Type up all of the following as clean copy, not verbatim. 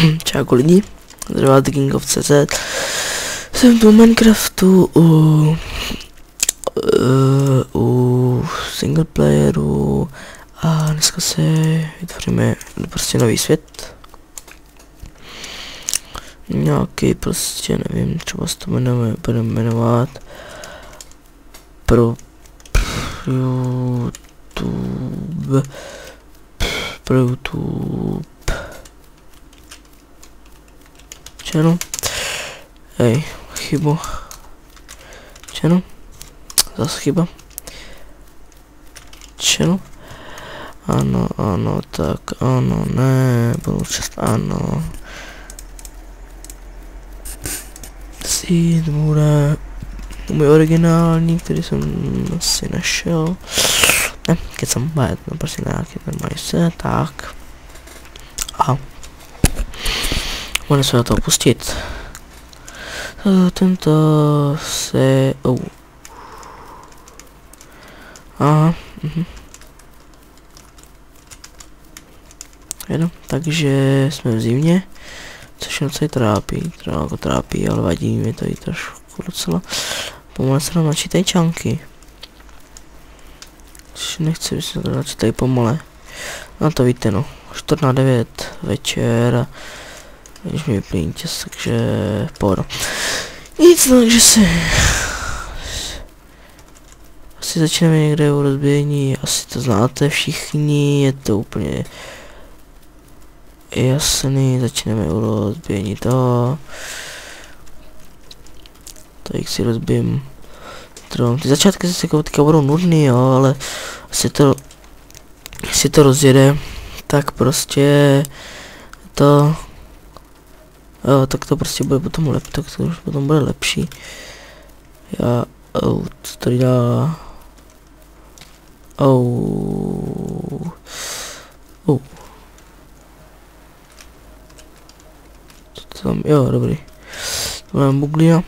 Čau lidi, zdravá King of CZ. Jsem tu Minecraftu u single playeru a dneska se vytvoříme prostě nový svět. Nějaký prostě nevím, třeba se to budeme jmenovat pro YouTube channel. Hej, chybu. Channel. Zase chyba. Channel. Ano, tak ano, ne, budu čest, ano. Seed bude můj originální, který jsem asi našel. Ne, keď jsem bát, no prostě nějaký normální se, tak. A můžeme se na to pustit. Tento se... Aha, Jedno, takže jsme v zimě, což mě docela trápí, ale vadí mi to i trošku docela. Pomalu se nám načítají čanky. Nechci, aby se to načítají pomale. No to víte no, 4:09 večer a když mi vyplní čas, takže pohoda. Nic, no, takže asi začneme někde u rozbíjení, asi to znáte všichni, je to úplně jasný, začneme u rozbíjení toho. Tak si rozbijím dron. Ty začátky se teďka budou nudný, jo, ale jestli to rozjede, tak prostě to jo, tak to prostě bude potom lepší, tak to už potom bude lepší. Já, co tady dá? Co tam, jo, dobrý. To mám buglina.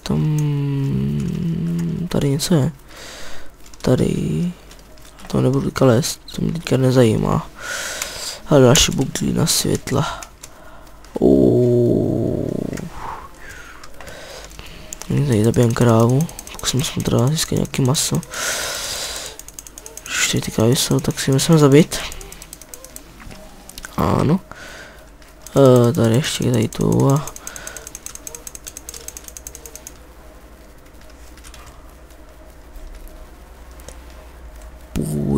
Tam, tady něco je. Tady, to nebudu teďka lézt, to mě teďka nezajímá. A další buglina světla. Tady zabijem krávu, zkusím teda získat nějaký maso. Když ty krávy jsou, tak si musím zabít. Ano. Tady ještě tady tu a...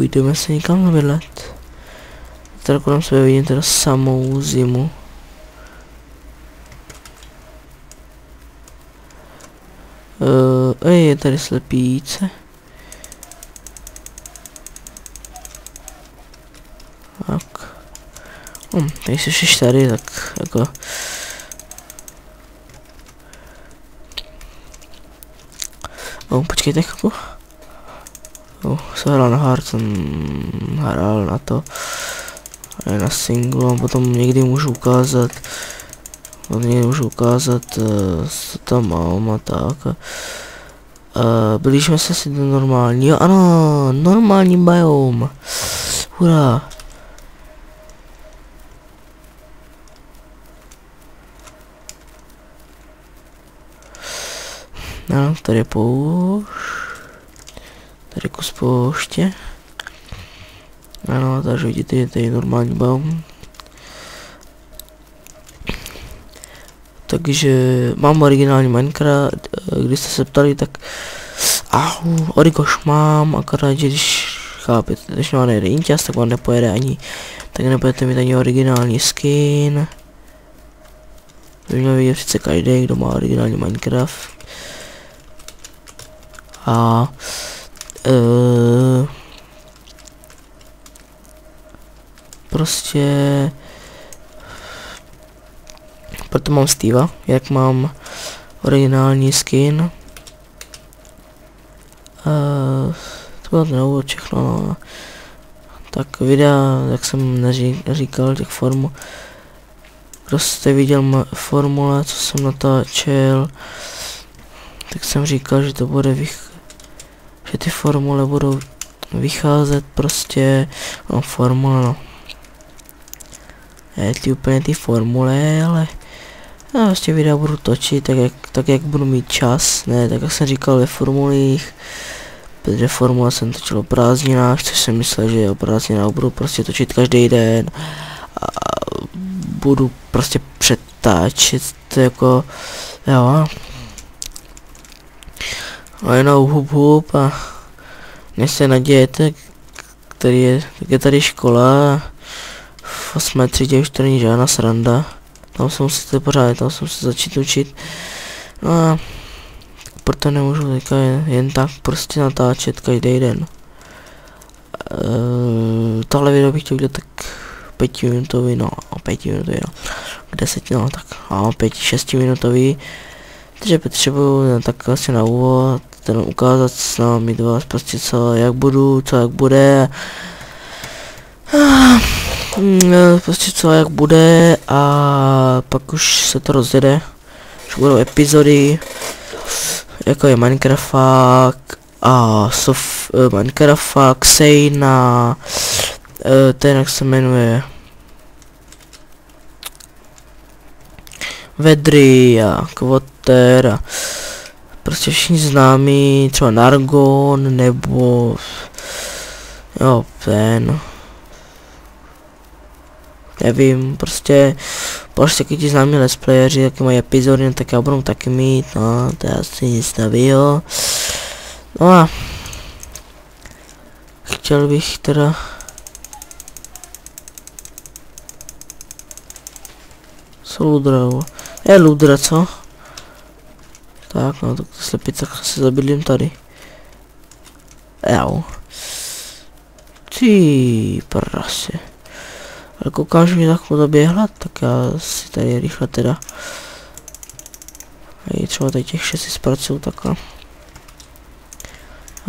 Jdeme se někam na bydlet. Teda kolem sebe vidím teda samou zimu. Je tady slepíce. Tak. Tady jsi ještě tady, tak jako... Počkejte chvilku. Se hrál na hard, jsem hrál na to. Na singlu, a potom někdy můžu ukázat. Co tam mám a tak. Blížíme se asi do normálního, ano, normální biom. Hurá. No, tady je poušť. Tady kus pouště. Ano, takže vidíte, je tady normální biom. Takže mám originální Minecraft, když jste se ptali, tak Origoš mám, akorát, že když chápete, když vám nejde inťas, tak vám nepojede ani, tak nebudete mít ani originální skin. To by měl vidět přece každý, kdo má originální Minecraft. A prostě proto mám Steva, jak mám originální skin. To bylo na úvod všechno, no. Tak videa, jak jsem říkal, těch formů. Kdo jste viděl formule, co jsem natáčel, tak jsem říkal, že to bude že ty formule budou vycházet prostě, no formule, no. ty úplně ty formule, ale já vlastně videa budu točit tak jak budu mít čas, ne, tak jak jsem říkal ve formulích, protože formule jsem točil o prázdninách, což jsem myslel, že o prázdninách budu prostě točit každý den a budu prostě přetáčet jako, jo, a jenom hup a než se nadějete, je tady škola, v 8. třídě už to není žádná sranda, tam se musíte pořádně, tam se musíte začít učit, no a proto nemůžu teďka jen tak prostě natáčet každý den. Tohle video bych chtěl udělat tak 5 minutový, no, 5 minutový, no, 10, no, tak, 5-6 minutový, takže potřebuju tak vlastně na úvod, ten ukázat s námi vás prostě co jak bude, prostě co jak bude a pak už se to rozjede, už budou epizody, jako je Minecraft a Minecraft, Xena, ten jak se jmenuje Vedry a Kvoter a prostě všichni známí, třeba Nargon nebo jo ten nevím, prostě taky ti známí let's playeři, taky mají epizody, tak já budu taky mít, no, to je asi nic novýho. No a chtěl bych teda je ludra, co? Tak, no, tak slepice se zabydlím tady. Jo. Ty prase. Ale koukám, že mě tak bude běhlat, tak já si tady rychle teda. A třeba tady těch 6 zpracuju takhle.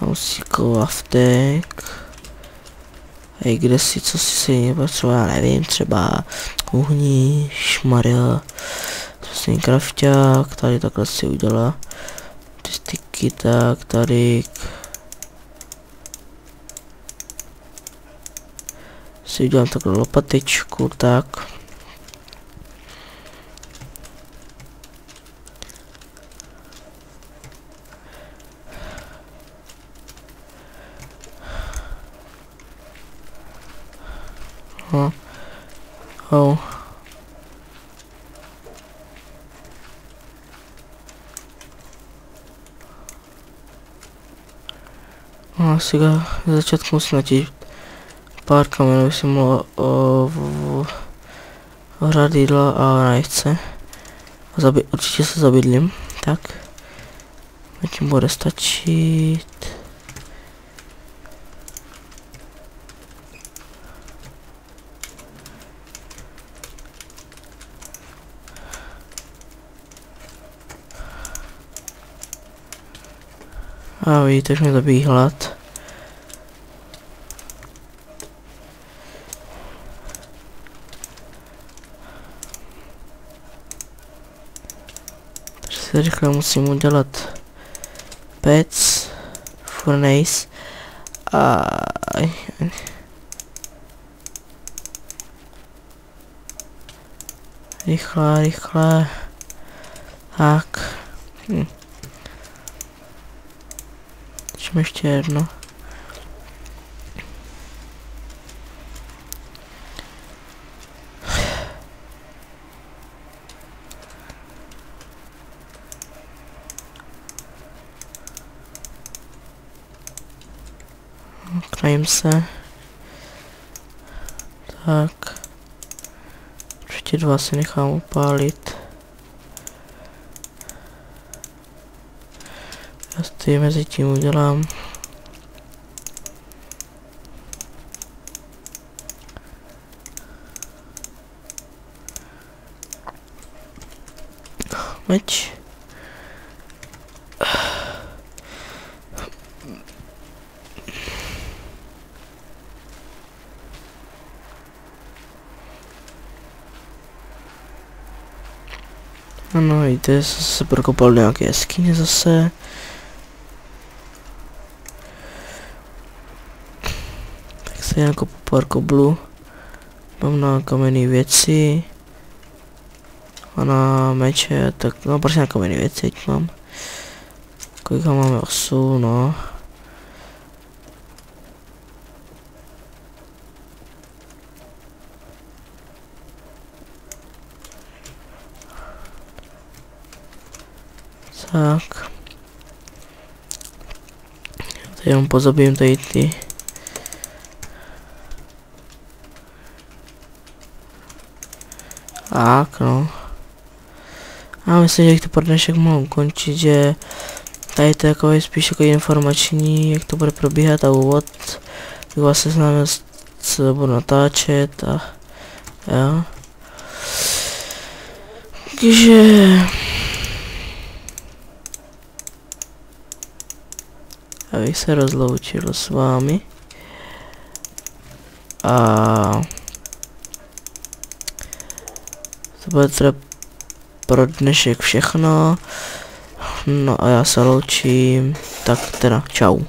A musí craftek. Hej, kde si, co si potřeba, já nevím, třeba uhní, šmaria. Vlastně krafťák, tady takhle si udělá. Ty styky, tak, tady. Si udělám takhle lopatičku, tak. Asi ga na začátku musím natěžit pár kamenů, aby jsem mohl hrát jídla a najít určitě se zabydlím, tak. Tím bude stačit. A vidíte, že mě zabíjí hlad. Takže si rychle musím udělat pec, furnace a rychle. Tak. Ještě jedno. Krajím se. Tak. Určitě 2 si nechám upálit. Já si mezi tím udělám. Meč. Ano, víte, se prokopal nějaké jeskyně zase. Tak se jako pár koblů. mám na kamenné věci a na meče, tak no prostě na kamenné věci mám. Kolika máme? 8, no. Tak. Teď jenom pozabijím tady ty. Tak no. A myslím, že to pro dnešek mohu končit, že tady to je takový spíš jako informační, jak to bude probíhat a úvod. Tak vás seznámil, co budu natáčet a jo. Takže abych se rozloučil s vámi a to bude teda pro dnešek všechno, no a já se loučím, tak teda čau.